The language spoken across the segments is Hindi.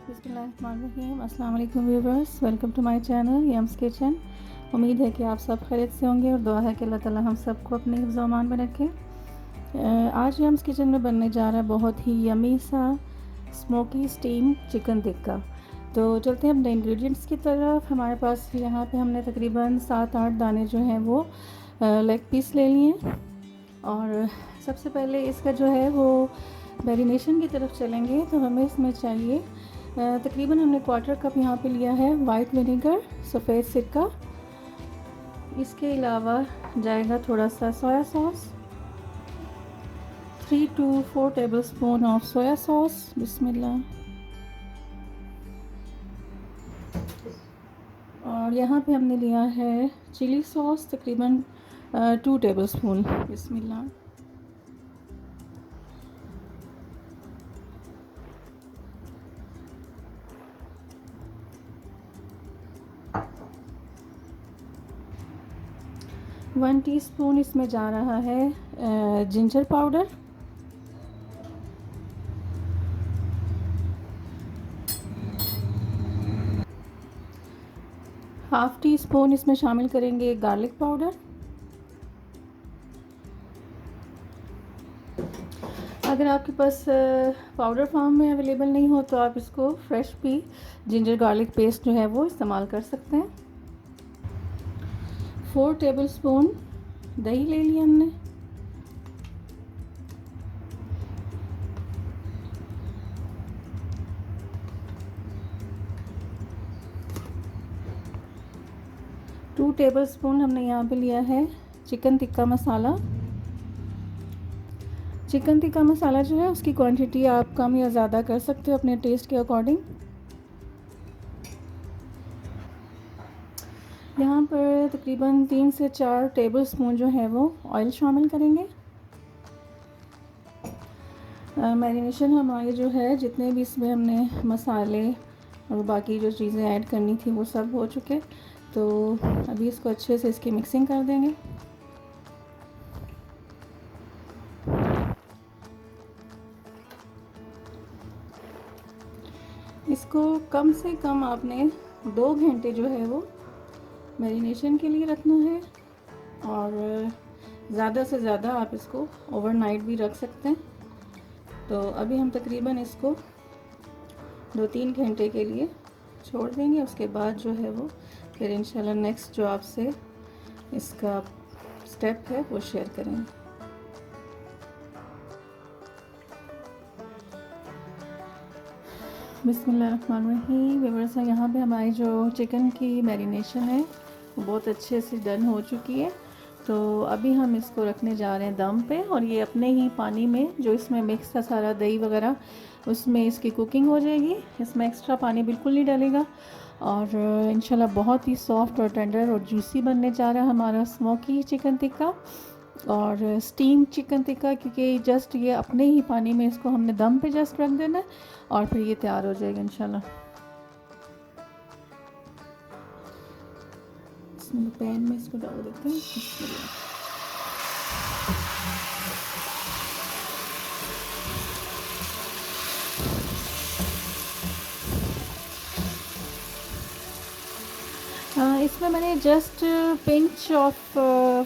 बिस्मिल्लाहिर्रहमानिर्रहीम। अस्सलाम वालेकुम viewers, welcome to my channel Yum's Kitchen. उम्मीद है कि आप सब खैरियत से होंगे और दुआ है कि अल्लाह ताला हम सबको अपने हिफ्ज़ अमान में रखे। आज यम्स किचन में बनने जा रहा है बहुत ही यमी सा स्मोकी स्टीम चिकन टिक्का। तो चलते हैं अपने इंग्रेडिएंट्स की तरफ। हमारे पास यहाँ पे हमने तकरीबन 7-8 दाने जो हैं वो लेग पीस ले लिए। और सबसे पहले इसका जो है वो मैरिनेशन की तरफ चलेंगे। तो हमें इसमें चाहिए तकरीबन हमने 1/4 कप यहाँ पे लिया है वाइट विनेगर, सफ़ेद सिरका। इसके अलावा जाएगा थोड़ा सा soya sauce, 3 to 4 tablespoon of soya sauce. बिस्मिल्लाह। और यहाँ पे हमने लिया है चिली सॉस, तकरीबन 2 टेबलस्पून। बिस्मिल्लाह। 1 टीस्पून इसमें जा रहा है ginger powder. Half tea spoon इसमें शामिल करेंगे गार्लिक पाउडर। अगर आपके पास पाउडर फॉर्म में अवेलेबल नहीं हो तो आप इसको फ्रेश भी जिंजर गार्लिक पेस्ट जो है वो इस्तेमाल कर सकते हैं। 4 टेबलस्पून दही ले लिया हमने। टू टेबलस्पून हमने यहाँ पे लिया है चिकन टिक्का मसाला। चिकन टिक्का मसाला जो है उसकी क्वांटिटी आप कम या ज़्यादा कर सकते हो अपने टेस्ट के अकॉर्डिंग। यहाँ पर तकरीबन 3 से 4 टेबलस्पून जो है वो ऑयल शामिल करेंगे। मैरिनेशन हमारी जो है जितने भी इसमें हमने मसाले और बाकी जो चीज़ें ऐड करनी थी वो सब हो चुके। तो अभी इसको अच्छे से इसकी मिक्सिंग कर देंगे। इसको कम से कम आपने 2 घंटे जो है वो मैरिनेशन के लिए रखना है और ज़्यादा से ज़्यादा आप इसको ओवरनाइट भी रख सकते हैं। तो अभी हम तकरीबन इसको 2-3 घंटे के लिए छोड़ देंगे। उसके बाद जो है वो फिर इंशाल्लाह नेक्स्ट जो आपसे इसका स्टेप है वो शेयर करेंगे। बिस्मिल्लाहिर्रहमानिर्रहीम। व्यूअर्स, यहाँ पे हमारी जो चिकन की मैरिनेशन है वो बहुत अच्छे से डन हो चुकी है। तो अभी हम इसको रखने जा रहे हैं दम पे और ये अपने ही पानी में जो इसमें मिक्स था सारा दही वगैरह उसमें इसकी कुकिंग हो जाएगी। इसमें एक्स्ट्रा पानी बिल्कुल नहीं डलेगा और इंशाल्लाह बहुत ही सॉफ्ट और टेंडर और जूसी बनने जा रहा है हमारा स्मोकी चिकन टिक्का और स्टीम चिकन टिक्का, क्योंकि जस्ट ये अपने ही पानी में इसको हमने दम पे जस्ट रख देना है और फिर ये तैयार हो जाएगा इंशाल्लाह। पैन में इसको डाल देते हैं। इसमें मैंने just pinch of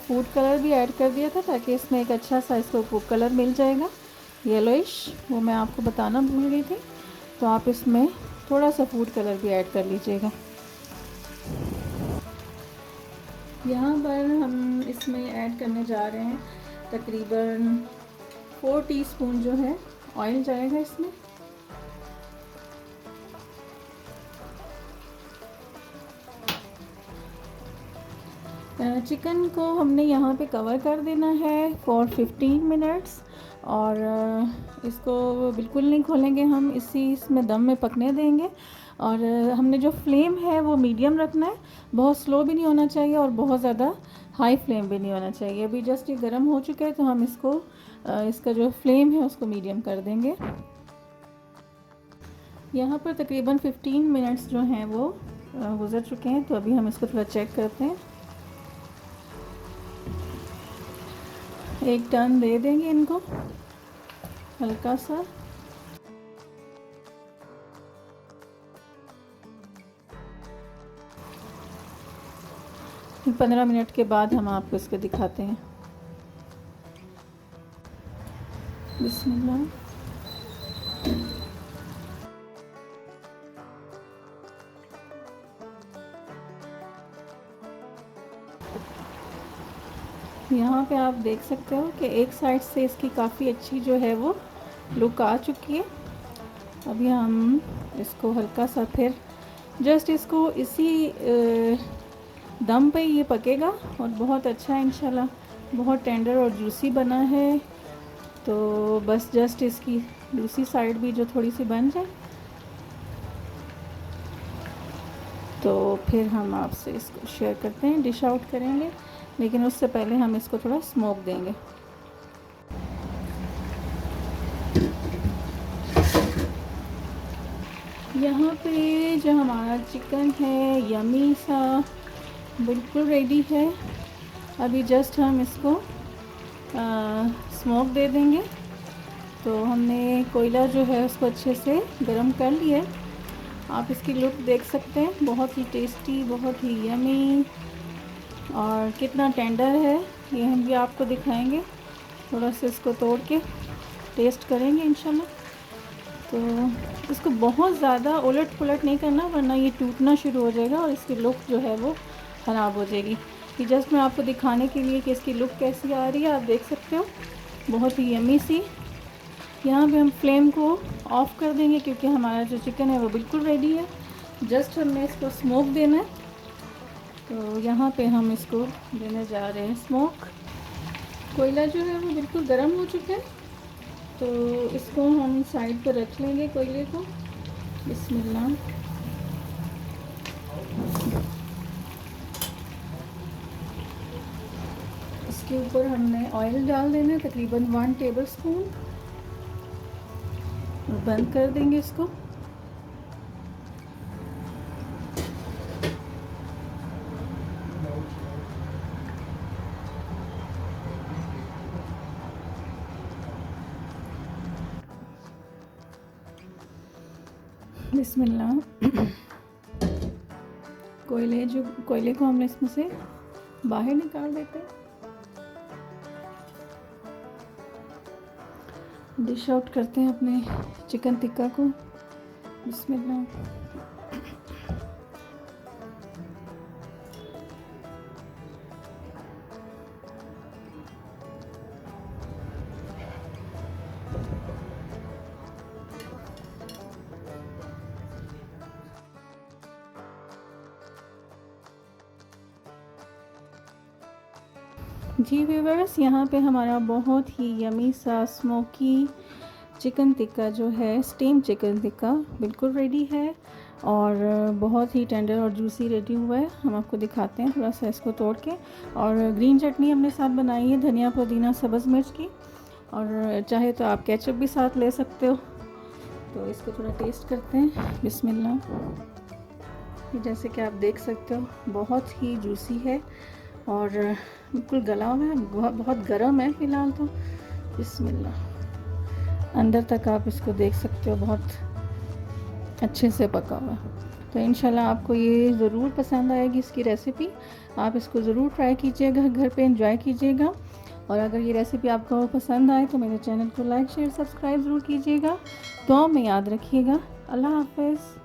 food colour भी ऐड कर दिया था ताकि इसमें एक अच्छा सा इसको फूड कलर मिल जाएगा येलोइश, वो मैं आपको बताना भूल गई थी। तो आप इसमें थोड़ा सा फूड कलर भी ऐड कर लीजिएगा। यहाँ पर हम इसमें ऐड करने जा रहे हैं तकरीबन 4 टीस्पून जो है ऑयल जाएगा इसमें। चिकन को हमने यहाँ पे कवर कर देना है फॉर 15 मिनट्स और इसको बिल्कुल नहीं खोलेंगे, हम इसमें दम में पकने देंगे। और हमने जो फ्लेम है वो मीडियम रखना है, बहुत स्लो भी नहीं होना चाहिए और बहुत ज़्यादा हाई फ्लेम भी नहीं होना चाहिए। अभी जस्ट ये गर्म हो चुका है तो हम इसको इसका जो फ्लेम है उसको मीडियम कर देंगे। यहाँ पर तकरीबन 15 मिनट्स जो हैं वो गुज़र चुके हैं। तो अभी हम इसको थोड़ा चेक करते हैं। एक टर्न दे देंगे इनको हल्का सा। 15 मिनट के बाद हम आपको इसको दिखाते हैं। बिस्मिल्लाह। यहाँ पे आप देख सकते हो कि एक साइड से इसकी काफ़ी अच्छी जो है वो लुक आ चुकी है। अभी हम इसको हल्का सा फिर जस्ट इसको इसी दम पे ये पकेगा और बहुत अच्छा इंशाल्लाह बहुत टेंडर और जूसी बना है। तो बस जस्ट इसकी दूसरी साइड भी जो थोड़ी सी बन जाए तो फिर हम आपसे इसको शेयर करते हैं, डिश आउट करेंगे, लेकिन उससे पहले हम इसको थोड़ा स्मोक देंगे। यहाँ पे जो हमारा चिकन है यमी सा बिल्कुल रेडी है। अभी जस्ट हम इसको स्मोक दे देंगे। तो हमने कोयला जो है उसको अच्छे से गर्म कर लिया है। आप इसकी लुक देख सकते हैं, बहुत ही टेस्टी, बहुत ही यमी और कितना टेंडर है ये हम भी आपको दिखाएंगे। थोड़ा सा इसको तोड़ के टेस्ट करेंगे इंशाल्लाह। तो इसको बहुत ज़्यादा उलट पुलट नहीं करना वरना ये टूटना शुरू हो जाएगा और इसकी लुक जो है वो ख़राब हो जाएगी। ये जस्ट मैं आपको दिखाने के लिए कि इसकी लुक कैसी आ रही है, आप देख सकते हो बहुत ही यमी सी। यहाँ पे हम फ्लेम को ऑफ़ कर देंगे क्योंकि हमारा जो चिकन है वो बिल्कुल रेडी है। जस्ट हमने इसको स्मोक देना है। तो यहाँ पे हम इसको देने जा रहे हैं स्मोक। कोयला जो है वो बिल्कुल गर्म हो चुका है, तो इसको हम साइड पर रख लेंगे कोयले को। बिस्मिल्लाह। इसके ऊपर हमने ऑयल डाल देना है तकरीबन 1 टेबलस्पून और बंद कर देंगे इसको। बिस्मिल्लाह। कोयले को हमने इसमें से बाहर निकाल देते हैं। डिश आउट करते हैं अपने चिकन टिक्का को। बिस्मिल्लाह। जी व्यूवर्स, यहाँ पे हमारा बहुत ही यमी सा स्मोकी चिकन टिक्का जो है, स्टीम चिकन टिक्का बिल्कुल रेडी है और बहुत ही टेंडर और जूसी रेडी हुआ है। हम आपको दिखाते हैं थोड़ा सा इसको तोड़ के। और ग्रीन चटनी हमने साथ बनाई है, धनिया पुदीना सब्ज़ मिर्च की, और चाहे तो आप केचप भी साथ ले सकते हो। तो इसको थोड़ा टेस्ट करते हैं। बिस्मिल्लाह। ये जैसे कि आप देख सकते हो बहुत ही जूसी है और बिल्कुल गला हुआ है, बहुत गर्म है फ़िलहाल तो। बिस्मिल्लाह। अंदर तक आप इसको देख सकते हो बहुत अच्छे से पका हुआ। तो इंशाल्लाह आपको ये ज़रूर पसंद आएगी इसकी रेसिपी। आप इसको ज़रूर ट्राई कीजिएगा, घर पे एंजॉय कीजिएगा। और अगर ये रेसिपी आपको पसंद आए तो मेरे चैनल को लाइक शेयर सब्सक्राइब ज़रूर कीजिएगा। दुआ में याद रखिएगा। अल्लाह हाफ़िज़।